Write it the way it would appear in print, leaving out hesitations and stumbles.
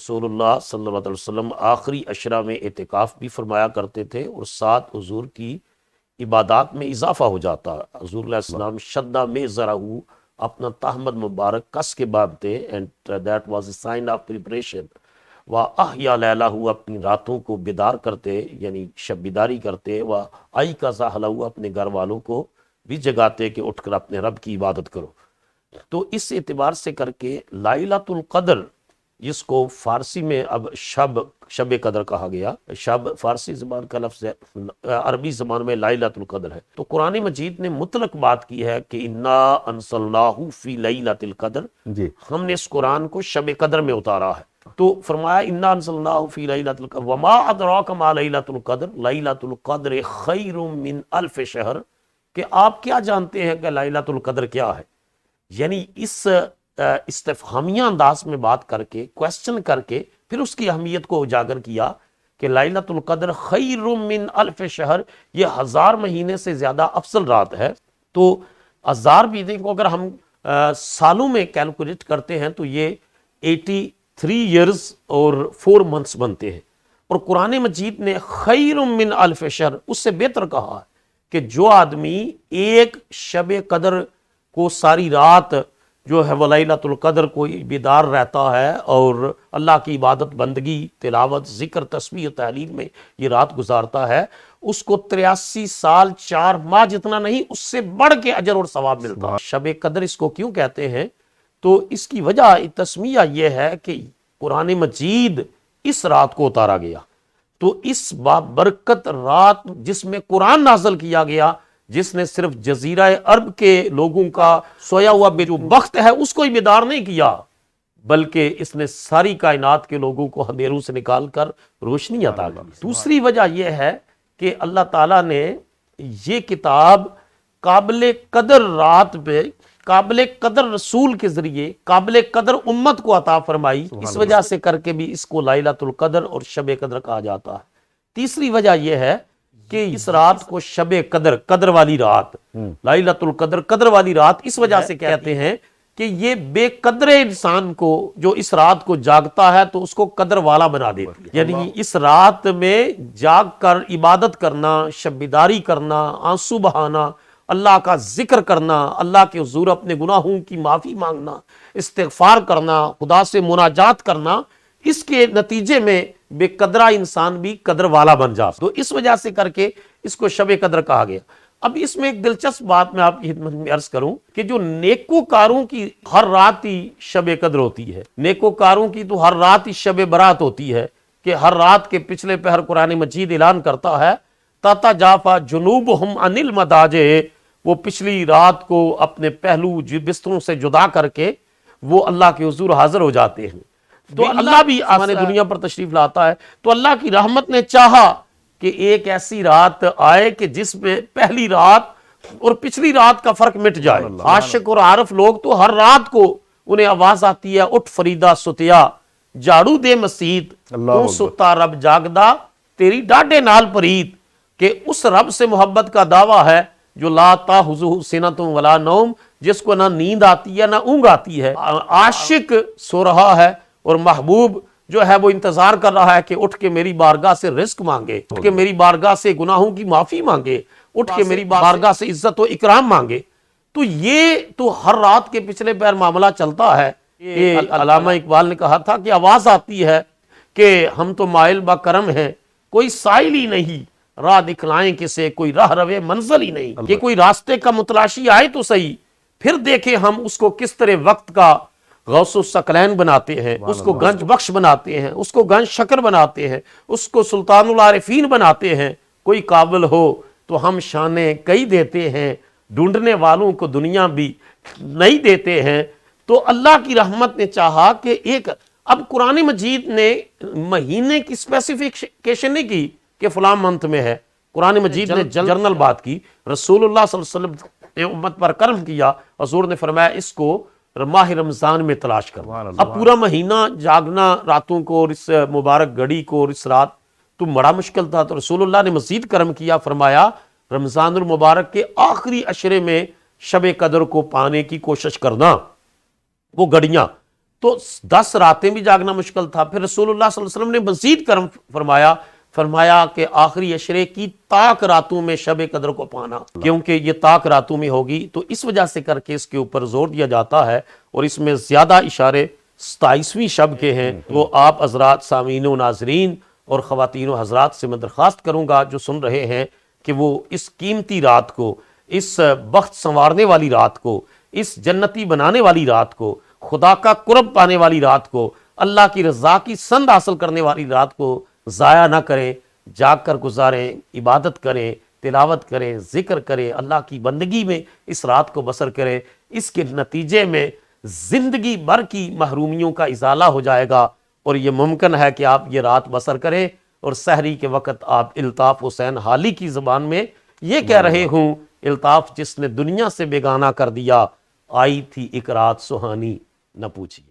رسول اللہ صلی اللہ علیہ وسلم آخری عشرہ میں اعتکاف بھی فرمایا کرتے تھے اور ساتھ حضور کی عبادات میں اضافہ ہو جاتا. حضور علیہ السلام شدہ میں ذرا اپنا تحمد مبارک کس کے باندھتے and that was a sign of preparation. و احیا لیلہ اپنی راتوں کو بیدار کرتے یعنی شب بیداری کرتے. و آئی کا زاہلہ اپنے گھر والوں کو بھی جگاتے کہ اٹھ کر اپنے رب کی عبادت کرو. تو اس اعتبار سے کر کے لائلۃ القدر جس کو فارسی میں اب شب قدر کہا گیا، شب فارسی زبان کا لفظ ہے، عربی زبان میں لائلۃ القدر ہے. تو قرآن مجید نے مطلق بات کی ہے کہ انا انزلناہ فی لیلۃ القدر، ہم نے اس قرآن کو شب قدر میں اتارا ہے. تو فرمایا انا انزلناہ فی لیلۃ القدر وما ادراک ما لیلۃ القدر لیلۃ القدر خیر من الف شہر، کہ آپ کیا جانتے ہیں کہ لیلۃ القدر کیا ہے. یعنی اس استفہامیہ انداز میں بات کر کے کویسچن کر کے پھر اس کی اہمیت کو اجاگر کیا کہ لیلۃ القدر خیر من الف شہر، یہ 1000 مہینے سے زیادہ افضل رات ہے. تو 1000 مہینے کو اگر ہم سالوں میں کیلکولیٹ کرتے ہیں تو یہ 83 ایئرز اور 4 منتھس بنتے ہیں. اور قرآن مجید نے خیر من الف شہر اس سے بہتر کہا ہے کہ جو آدمی ایک شب قدر کو ساری رات جو ہے وہ لیلۃ القدر کو بیدار رہتا ہے اور اللہ کی عبادت بندگی تلاوت ذکر تسبیح تحلیل میں یہ رات گزارتا ہے، اس کو 83 سال 4 ماہ جتنا نہیں اس سے بڑھ کے اجر اور ثواب ملتا ہے. شب قدر اس کو کیوں کہتے ہیں؟ تو اس کی وجہ تسمیہ یہ ہے کہ قرآن مجید اس رات کو اتارا گیا. تو اس بابرکت رات جس میں قرآن نازل کیا گیا، جس نے صرف جزیرہ عرب کے لوگوں کا سویا ہوا جو وقت ہے اس کو ہی بیدار نہیں کیا، بلکہ اس نے ساری کائنات کے لوگوں کو اندھیروں سے نکال کر روشنی عطا کی. دوسری وجہ یہ ہے کہ اللہ تعالیٰ نے یہ کتاب قابل قدر رات پہ قابل قدر رسول کے ذریعے قابل قدر امت کو عطا فرمائی، اس وجہ سے کر کے بھی اس کو لیلۃ القدر اور شب قدر کہا جاتا ہے. تیسری وجہ یہ ہے کہ اس رات کو شب قدر، قدر والی رات، لیلۃ القدر قدر والی رات اس وجہ سے کہتے ہیں کہ یہ بے قدر انسان کو جو اس رات کو جاگتا ہے تو اس کو قدر والا بنا دیتی ہے. یعنی اس رات میں جاگ کر عبادت کرنا، شب بیداری کرنا، آنسو بہانا، اللہ کا ذکر کرنا، اللہ کے حضور اپنے گناہوں کی معافی مانگنا، استغفار کرنا، خدا سے مناجات کرنا، اس کے نتیجے میں بے قدرہ انسان بھی قدر والا بن جاتا. تو اس وجہ سے کر کے اس کو شب قدر کہا گیا. اب اس میں ایک دلچسپ بات میں آپ کی خدمت میں عرض کروں کہ جو نیکوکاروں کی ہر رات ہی شب قدر ہوتی ہے، نیکوکاروں کی تو ہر رات ہی شب برات ہوتی ہے کہ ہر رات کے پچھلے پہر قرآن مجید اعلان کرتا ہے تتجافی جنوبہم عن المضاجع، وہ پچھلی رات کو اپنے پہلو بستروں سے جدا کر کے وہ اللہ کے حضور حاضر ہو جاتے ہیں. تو اللہ بھی آسمان دنیا پر تشریف لاتا ہے. تو اللہ کی رحمت نے چاہا کہ ایک ایسی رات آئے کہ جس میں پہلی رات اور پچھلی رات کا فرق مٹ جائے. عاشق اور عارف لوگ تو ہر رات کو انہیں آواز آتی ہے اٹھ فریدہ ستیا جھاڑو دے مسیت تو ستا رب جاگدا تیری ڈاڈے نال پرید، کہ اس رب سے محبت کا دعویٰ ہے جو لا تاخذہ سنۃ ولا نوم، جس کو نہ نیند آتی ہے نہ اونگ آتی ہے. عاشق سو رہا ہے اور محبوب جو ہے وہ انتظار کر رہا ہے کہ اٹھ کے میری بارگاہ سے رزق مانگے، اٹھ کے میری بارگاہ سے گناہوں کی معافی مانگے، اٹھ کے میری بارگاہ سے عزت و اکرام مانگے. تو یہ تو ہر رات کے پچھلے پہر معاملہ چلتا ہے. علامہ اقبال نے کہا تھا کہ آواز آتی ہے کہ ہم تو مائل با کرم ہیں، کوئی سائل ہی نہیں، راہ دکھلائیں کسے کوئی راہ روے منزل ہی نہیں. کہ کوئی راستے کا متلاشی آئے تو صحیح، پھر دیکھیں ہم اس کو کس طرح وقت کا غوث الثقلین بناتے ہیں، اس کو گنج بخش بناتے ہیں، اس کو گنج شکر بناتے ہیں، اس کو سلطان العارفین بناتے ہیں. کوئی قابل ہو تو ہم شانیں کئی دیتے ہیں، ڈھونڈنے والوں کو دنیا بھی نہیں دیتے ہیں. تو اللہ کی رحمت نے چاہا کہ ایک اب قرآن مجید نے مہینے کی اسپیسیفکیشن نہیں کی کہ فلاں منتھ میں ہے. قرآن مجید نے جنرل بات کی. رسول اللہ صلی اللہ علیہ وسلم نے امت پر کرم کیا، حضور نے فرمایا اس کو ماہ رمضان میں تلاش کر. اب پورا مہینہ جاگنا راتوں کو اور اس مبارک گھڑی کو اور اس رات تو بڑا مشکل تھا. تو رسول اللہ نے مزید کرم کیا، فرمایا رمضان المبارک کے آخری عشرے میں شب قدر کو پانے کی کوشش کرنا، وہ گھڑیاں. تو 10 راتیں بھی جاگنا مشکل تھا۔ پھر رسول اللہ صلی اللہ علیہ وسلم نے مزید کرم فرمایا کہ آخری عشرے کی طاق راتوں میں شب قدر کو پانا، کیونکہ یہ طاق راتوں میں ہوگی، تو اس وجہ سے کر کے اس کے اوپر زور دیا جاتا ہے، اور اس میں زیادہ اشارے 27ویں شب کے ہیں۔ وہ آپ حضرات سامعین و ناظرین اور خواتین و حضرات سے میں درخواست کروں گا جو سن رہے ہیں کہ وہ اس قیمتی رات کو، اس بخت سنوارنے والی رات کو، اس جنتی بنانے والی رات کو، خدا کا قرب پانے والی رات کو، اللہ کی رضا کی سند حاصل کرنے والی رات کو ضائع نہ کریں، جاگ کر گزاریں، عبادت کریں، تلاوت کریں، ذکر کریں، اللہ کی بندگی میں اس رات کو بسر کریں۔ اس کے نتیجے میں زندگی بھر کی محرومیوں کا ازالہ ہو جائے گا، اور یہ ممکن ہے کہ آپ یہ رات بسر کریں اور سحری کے وقت آپ الطاف حسین حالی کی زبان میں یہ کہہ رہے ہوں: الطاف جس نے دنیا سے بیگانہ کر دیا، آئی تھی ایک رات سہانی نہ پوچھیے۔